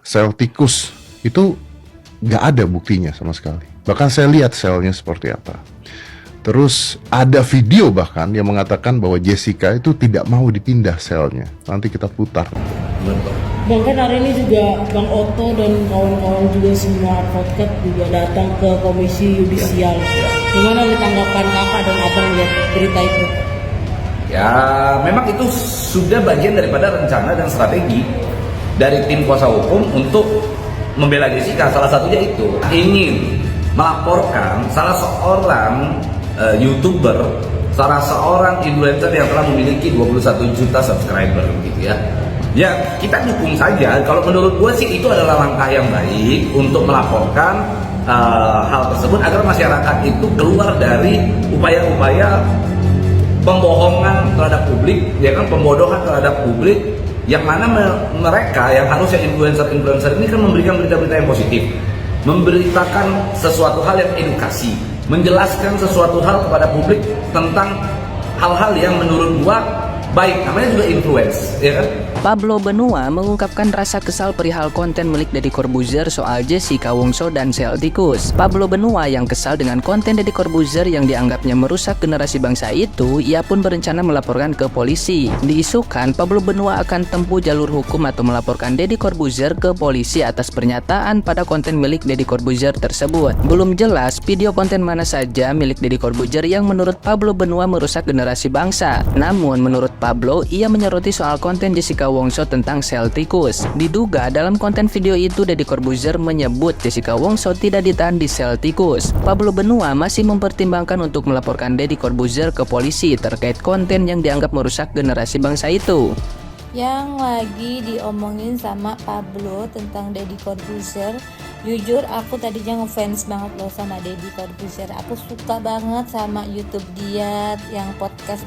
sel tikus itu nggak ada buktinya sama sekali. Bahkan saya lihat selnya seperti apa. Terus ada video bahkan yang mengatakan bahwa Jessica itu tidak mau dipindah selnya. Nanti kita putar. Bahkan hari ini juga Bang Otto dan kawan-kawan juga semua advokat juga datang ke Komisi Yudisial. Gimana tanggapan kakak dan abang lihat berita itu? Ya, memang itu sudah bagian daripada rencana dan strategi dari tim kuasa hukum untuk membela Jessica. Salah satunya itu ingin melaporkan salah seorang YouTuber, salah seorang influencer yang telah memiliki 21 juta subscriber gitu ya. Ya, kita dukung saja. Kalau menurut gue sih itu adalah langkah yang baik untuk melaporkan hal tersebut agar masyarakat itu keluar dari upaya-upaya pembohongan terhadap publik, ya kan, pembodohan terhadap publik, yang mana mereka yang harusnya influencer ini kan memberikan berita-berita yang positif, memberitakan sesuatu hal yang edukasi, menjelaskan sesuatu hal kepada publik tentang hal-hal yang menurut gua baik, namanya juga influence, ya kan? Pablo Benua mengungkapkan rasa kesal perihal konten milik Deddy Corbuzier soal Jessica Wongso dan sel tikus. Pablo Benua yang kesal dengan konten Deddy Corbuzier yang dianggapnya merusak generasi bangsa itu, ia pun berencana melaporkan ke polisi. Diisukan Pablo Benua akan tempuh jalur hukum atau melaporkan Deddy Corbuzier ke polisi atas pernyataan pada konten milik Deddy Corbuzier tersebut. Belum jelas video konten mana saja milik Deddy Corbuzier yang menurut Pablo Benua merusak generasi bangsa. Namun menurut Pablo, ia menyoroti soal konten Jessica Wongso tentang sel tikus. Diduga dalam konten video itu Deddy Corbuzier menyebut Jessica Wongso tidak ditahan di sel tikus. Pablo Benua masih mempertimbangkan untuk melaporkan Deddy Corbuzier ke polisi terkait konten yang dianggap merusak generasi bangsa itu. Yang lagi diomongin sama Pablo tentang Deddy Corbuzier, jujur aku tadinya ngefans banget loh sama Deddy Corbuzier. Aku suka banget sama YouTube dia, yang podcast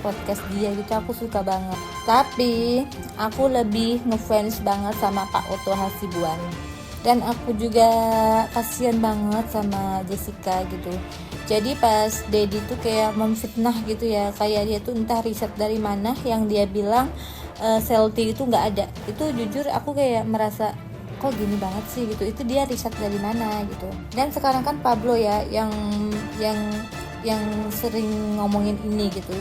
dia gitu, aku suka banget. Tapi aku lebih ngefans banget sama Pak Otto Hasibuan. Dan aku juga kasihan banget sama Jessica gitu. Jadi pas Deddy tuh kayak memfitnah gitu ya, kayak dia tuh entah riset dari mana yang dia bilang Selti itu nggak ada. Itu jujur aku kayak merasa kok gini banget sih gitu, itu dia riset dari mana gitu. Dan sekarang kan Pablo ya yang sering ngomongin ini gitu.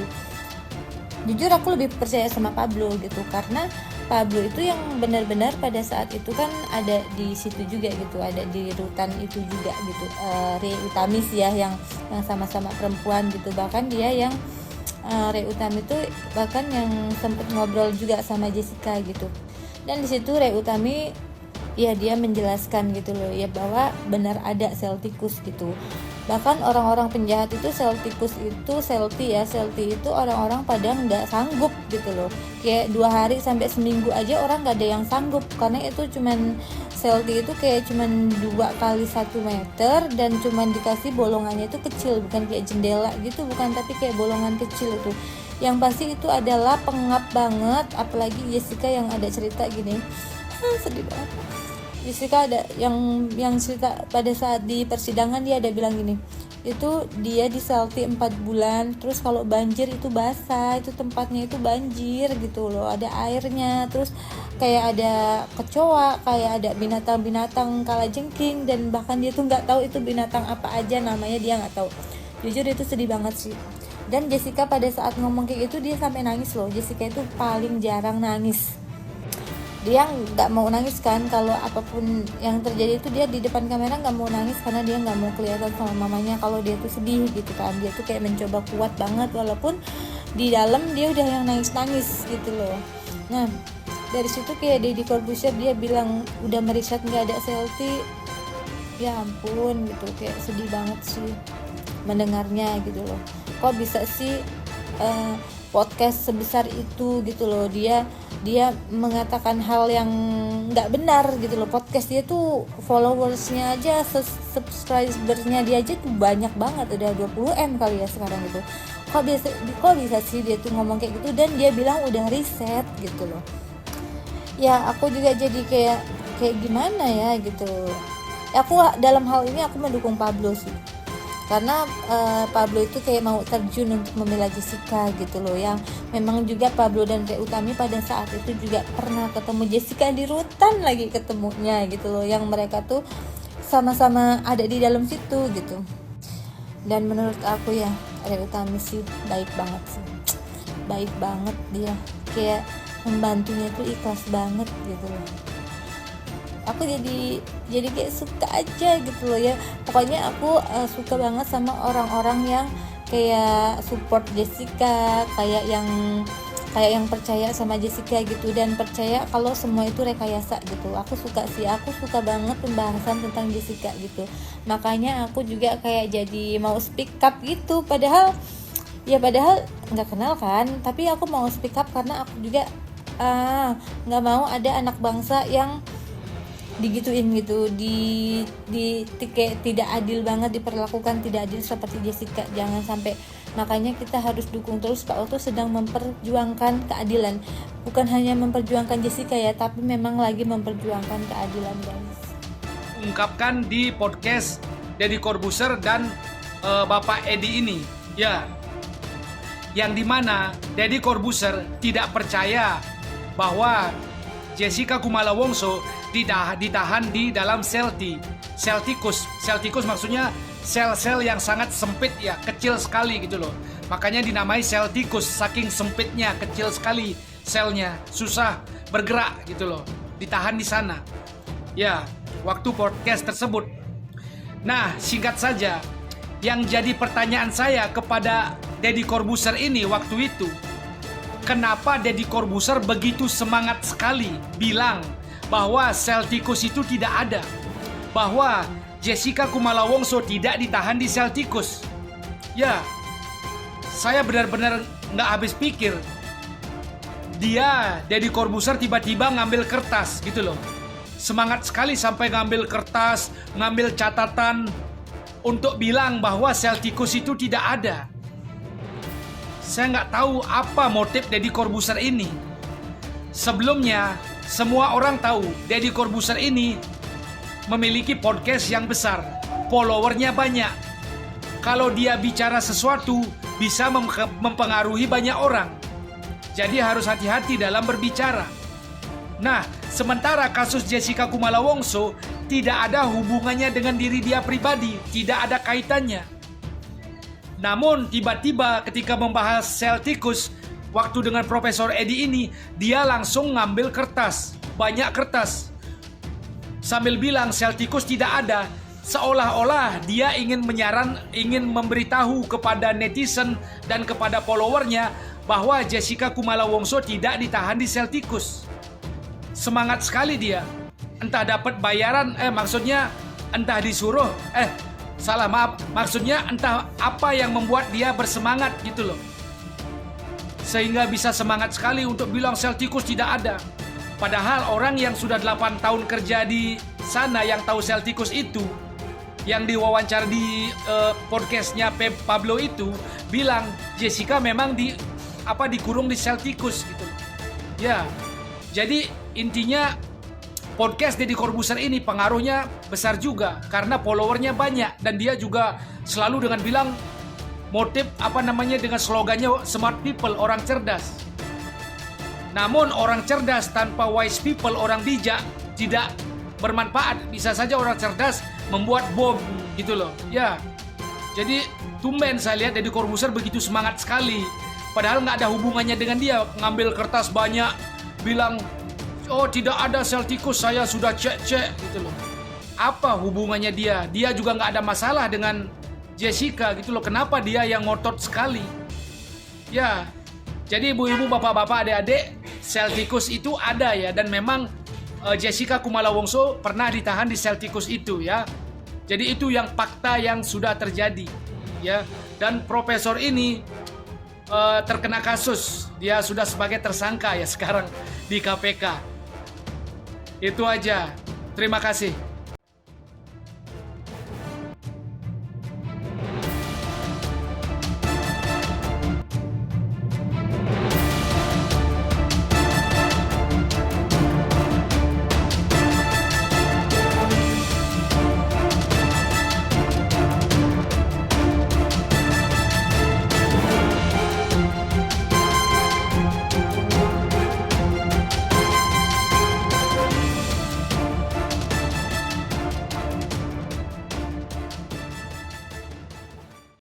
Jujur aku lebih percaya sama Pablo gitu, karena Pablo itu yang benar-benar pada saat itu kan ada di situ juga gitu, ada di rutan itu juga gitu. Ray Utamis ya yang sama-sama perempuan gitu, bahkan dia yang Ray Utami itu bahkan yang sempat ngobrol juga sama Jessica gitu. Dan di situ Ray Utami ya dia menjelaskan gitu loh ya, bahwa benar ada sel tikus gitu. Bahkan orang-orang penjahat itu sel tikus itu Selti itu orang-orang pada nggak sanggup gitu loh. Kayak 2 hari sampai seminggu aja orang nggak ada yang sanggup, karena itu cuman Selti itu kayak cuman 2 kali 1 meter dan cuman dikasih bolongannya itu kecil, bukan kayak jendela gitu, bukan, tapi kayak bolongan kecil itu. Yang pasti itu adalah pengap banget, apalagi Jessica yang ada cerita gini. Sedih banget. Jessica ada yang cerita pada saat di persidangan, dia ada bilang gini, itu dia di Selti 4 bulan, terus kalau banjir itu basah, itu tempatnya itu banjir gitu loh, ada airnya, terus kayak ada kecoa, kayak ada binatang-binatang kalajengking, dan bahkan dia tuh nggak tahu itu binatang apa aja namanya, dia nggak tahu. Jujur itu sedih banget sih. Dan Jessica pada saat ngomong kayak gitu dia sampai nangis loh. Jessica itu paling jarang nangis, dia nggak mau nangis kan, kalau apapun yang terjadi itu dia di depan kamera nggak mau nangis karena dia nggak mau kelihatan sama mamanya kalau dia tuh sedih gitu kan. Dia tuh kayak mencoba kuat banget walaupun di dalam dia udah yang nangis gitu loh. Nah dari situ kayak Deddy Corbuzier dia bilang udah meriset nggak ada Selti, ya ampun gitu, kayak sedih banget sih mendengarnya gitu loh. Kok bisa sih podcast sebesar itu gitu loh, dia mengatakan hal yang nggak benar gitu loh. Podcast dia tuh followersnya aja, subscribersnya dia aja tuh banyak banget, udah 20M kali ya sekarang gitu. Kok bisa sih dia tuh ngomong kayak gitu, dan dia bilang udah riset gitu loh. Ya aku juga jadi kayak gimana ya gitu. Aku dalam hal ini aku mendukung Pablo sih, karena Pablo itu kayak mau terjun untuk membela Jessica gitu loh, yang memang juga Pablo dan Teh Utami pada saat itu juga pernah ketemu Jessica di rutan lagi ketemunya gitu loh, yang mereka tuh sama-sama ada di dalam situ gitu. Dan menurut aku ya Teh Utami sih baik banget sih, baik banget dia, kayak membantunya tuh ikhlas banget gitu loh. Aku jadi kayak suka aja gitu loh ya. Pokoknya aku suka banget sama orang-orang yang kayak support Jessica, kayak yang percaya sama Jessica gitu, dan percaya kalau semua itu rekayasa gitu. Aku suka banget pembahasan tentang Jessica gitu. Makanya aku juga kayak jadi mau speak up gitu, padahal nggak kenal kan, tapi aku mau speak up karena aku juga nggak mau ada anak bangsa yang digituin gitu, kayak tidak adil banget, diperlakukan tidak adil seperti Jessica. Jangan sampai. Makanya kita harus dukung terus. Pak Oto sedang memperjuangkan keadilan, bukan hanya memperjuangkan Jessica ya, tapi memang lagi memperjuangkan keadilan, guys. Ungkapkan di podcast Deddy Corbuzier dan Bapak Edi ini ya, yang dimana Deddy Corbuzier tidak percaya bahwa Jessica Kumala Wongso ditahan di dalam sel tikus. Sel tikus maksudnya sel-sel yang sangat sempit ya, kecil sekali gitu loh. Makanya dinamai sel tikus, saking sempitnya, kecil sekali selnya, susah bergerak gitu loh. Ditahan di sana. Ya, waktu podcast tersebut. Nah, singkat saja, yang jadi pertanyaan saya kepada Deddy Corbuzier ini waktu itu, kenapa Deddy Corbuzier begitu semangat sekali bilang bahwa sel tikus itu tidak ada, bahwa Jessica Kumala Wongso tidak ditahan di sel tikus. Ya, saya benar-benar nggak habis pikir. Deddy Corbuzier tiba-tiba ngambil kertas gitu loh. Semangat sekali sampai ngambil kertas, ngambil catatan untuk bilang bahwa sel tikus itu tidak ada. Saya nggak tahu apa motif Deddy Corbuzier ini. Sebelumnya, semua orang tahu Deddy Corbuzier ini memiliki podcast yang besar, followernya banyak. Kalau dia bicara sesuatu, bisa mempengaruhi banyak orang. Jadi harus hati-hati dalam berbicara. Nah, sementara kasus Jessica Kumala Wongso tidak ada hubungannya dengan diri dia pribadi, tidak ada kaitannya. Namun tiba-tiba ketika membahas sel tikus, waktu dengan Profesor Edi ini, dia langsung ngambil kertas, banyak kertas, sambil bilang sel tikus tidak ada, seolah-olah dia ingin memberitahu kepada netizen dan kepada followernya bahwa Jessica Kumala Wongso tidak ditahan di sel tikus. Semangat sekali dia. Entah dapat bayaran, maksudnya entah apa yang membuat dia bersemangat gitu loh, sehingga bisa semangat sekali untuk bilang sel tikus tidak ada. Padahal orang yang sudah 8 tahun kerja di sana yang tahu sel tikus itu, yang diwawancara di podcastnya Pablo itu, bilang Jessica memang dikurung di sel tikus gitu. Ya, jadi intinya podcast Deddy Corbuzier ini pengaruhnya besar juga karena followernya banyak, dan dia juga selalu dengan bilang motif dengan slogannya smart people, orang cerdas. Namun orang cerdas tanpa wise people, orang bijak, tidak bermanfaat. Bisa saja orang cerdas membuat bom gitu loh. Ya, jadi tumben saya lihat Deddy Corbuzier begitu semangat sekali. Padahal nggak ada hubungannya dengan dia. Ngambil kertas banyak, bilang, oh tidak ada sel tikus, saya sudah cek gitu loh. Apa hubungannya dia? Dia juga nggak ada masalah dengan Jessica gitu loh. Kenapa dia yang ngotot sekali? Ya, jadi ibu-ibu, bapak-bapak, adik-adik, sel tikus itu ada ya, dan memang Jessica Kumala Wongso pernah ditahan di sel tikus itu ya. Jadi itu yang fakta yang sudah terjadi ya. Dan profesor ini terkena kasus, dia sudah sebagai tersangka ya sekarang di KPK. Itu aja. Terima kasih.